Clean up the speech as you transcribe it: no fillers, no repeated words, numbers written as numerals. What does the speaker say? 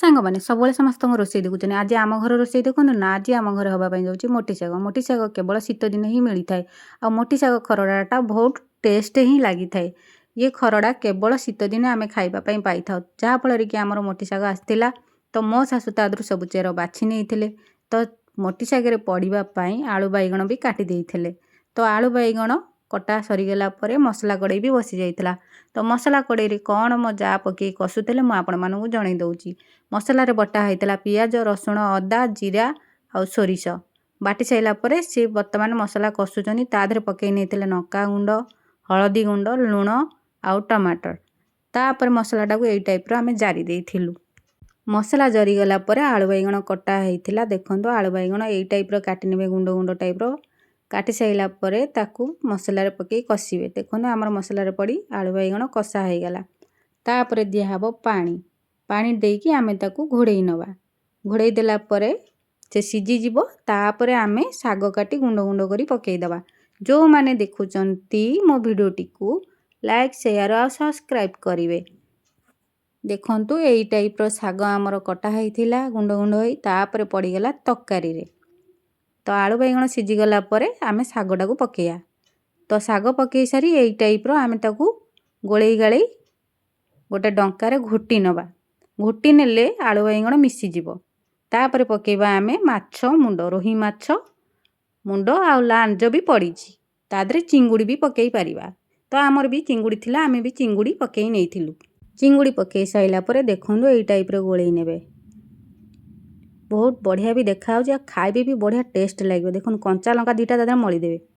ସାଙ୍ଗମାନେ ସବୁବେଳେ ସମସ୍ତଙ୍କ ରୋଷେଇ ଦେଖୁଛନ୍ତି। ଆଜି ଆମ ଘର ରୋଷେଇ ଦେଖନ୍ତୁ ନା, ଆଜି ଆମ ଘରେ ହେବା ପାଇଁ ଯାଉଛି ମୋଟି ଶାଗ। ମୋଟି ଶାଗ କେବଳ ଶୀତ ଦିନେ ହିଁ ମିଳିଥାଏ। ଆଉ ମୋଟି ଶାଗ ଖରଡ଼ାଟା ବହୁତ ଟେଷ୍ଟ ହିଁ ଲାଗିଥାଏ। ଇଏ ଖରଡ଼ା କେବଳ ଶୀତ ଦିନେ ଆମେ ଖାଇବା ପାଇଁ ପାଇଥାଉ। ଯାହାଫଳରେ କି ଆମର ମୋଟି ଶାଗ ଆସିଥିଲା, ତ ମୋ ଶାଶୁ ତା ଦେହରୁ ସବୁ ଚେର ବାଛି ନେଇଥିଲେ। ତ ମୋଟି ଶାଗରେ ପଡ଼ିବା ପାଇଁ ଆଳୁ ବାଇଗଣ ବି କାଟି ଦେଇଥିଲେ। ତ ଆଳୁ ବାଇଗଣ କଟା ସରିଗଲା ପରେ ମସଲା କଡ଼େଇ ବି ବସି ଯାଇଥିଲା। ତ ମସଲା କଡ଼େଇରେ କ'ଣ ମୋ ଯା ପକେଇ କଷୁଥିଲେ ମୁଁ ଆପଣମାନଙ୍କୁ ଜଣେଇ ଦେଉଛି। ମସଲାରେ ବଟା ହେଇଥିଲା ପିଆଜ, ରସୁଣ, ଅଦା, ଜିରା ଆଉ ସୋରିଷ। ବାଟି ସାରିଲା ପରେ ସେ ବର୍ତ୍ତମାନ ମସଲା କଷୁଛନ୍ତି। ତା ଦେହରେ ପକେଇ ନେଇଥିଲେ ଲଙ୍କା ଗୁଣ୍ଡ, ହଳଦୀ ଗୁଣ୍ଡ, ଲୁଣ ଆଉ ଟମାଟର। ତାପରେ ମସଲାଟାକୁ ଏଇ ଟାଇପ୍ର ଆମେ ଜାରି ଦେଇଥିଲୁ। ମସଲା ଜରିଗଲା ପରେ ଆଳୁ ବାଇଗଣ କଟା ହେଇଥିଲା। ଦେଖନ୍ତୁ ଆଳୁ ବାଇଗଣ ଏଇ ଟାଇପ୍ର କାଟି ନେବେ, ଗୁଣ୍ଡ ଗୁଣ୍ଡ ଟାଇପ୍ର କାଟି ସାରିଲା ପରେ ତାକୁ ମସଲାରେ ପକେଇ କଷିବେ। ଦେଖନ୍ତୁ ଆମର ମସଲାରେ ପଡ଼ି ଆଳୁ ବାଇଗଣ କଷା ହେଇଗଲା। ତାପରେ ଦିଆହେବ ପାଣି। ପାଣି ଦେଇକି ଆମେ ତାକୁ ଘୋଡ଼େଇ ନେବା। ଘୋଡ଼େଇ ଦେଲା ପରେ ସେ ସିଝିଯିବ। ତାପରେ ଆମେ ଶାଗ କାଟି ଗୁଣ୍ଡ ଗୁଣ୍ଡ କରି ପକେଇଦେବା। ଯେଉଁମାନେ ଦେଖୁଛନ୍ତି ମୋ ଭିଡ଼ିଓଟିକୁ ଲାଇକ୍, ସେୟାର ଆଉ ସବସ୍କ୍ରାଇବ୍ କରିବେ। ଦେଖନ୍ତୁ ଏଇ ଟାଇପ୍ର ଶାଗ ଆମର କଟା ହେଇଥିଲା ଗୁଣ୍ଡ ଗୁଣ୍ଡ ହୋଇ। ତାପରେ ପଡ଼ିଗଲା ତରକାରୀରେ। ତ ଆଳୁ ବାଇଗଣ ସିଝିଗଲା ପରେ ଆମେ ଶାଗଟାକୁ ପକେଇବା। ତ ଶାଗ ପକେଇ ସାରି ଏଇ ଟାଇପ୍ର ଆମେ ତାକୁ ଗୋଳେଇ ଗାଳେଇ ଗୋଟେ ଡଙ୍କାରେ ଘୋଟି ନେବା। ଘୋଟି ନେଲେ ଆଳୁ ବାଇଗଣ ମିଶିଯିବ। ତାପରେ ପକେଇବା ଆମେ ମାଛ ମୁଣ୍ଡ, ରୋହି ମାଛ ମୁଣ୍ଡ ଆଉ ଲାଞ୍ଜ ବି ପଡ଼ିଛି। ତା ଦେହରେ ଚିଙ୍ଗୁଡ଼ି ବି ପକେଇ ପାରିବା। ତ ଆମର ବି ଚିଙ୍ଗୁଡ଼ି ଥିଲା, ଆମେ ବି ଚିଙ୍ଗୁଡ଼ି ପକେଇ ନେଇଥିଲୁ। ଚିଙ୍ଗୁଡ଼ି ପକେଇ ସାରିଲା ପରେ ଦେଖନ୍ତୁ ଏଇ ଟାଇପ୍ର ଗୋଳେଇ ନେବେ। ବହୁତ ବଢ଼ିଆ ବି ଦେଖାହେଉଛି ଆଉ ଖାଇବେ ବି ବଢ଼ିଆ ଟେଷ୍ଟ ଲାଗିବ। ଦେଖନ୍ତୁ କଞ୍ଚା ଲଙ୍କା ଦୁଇଟା ତା ଦେହରେ ମଳି ଦେବେ।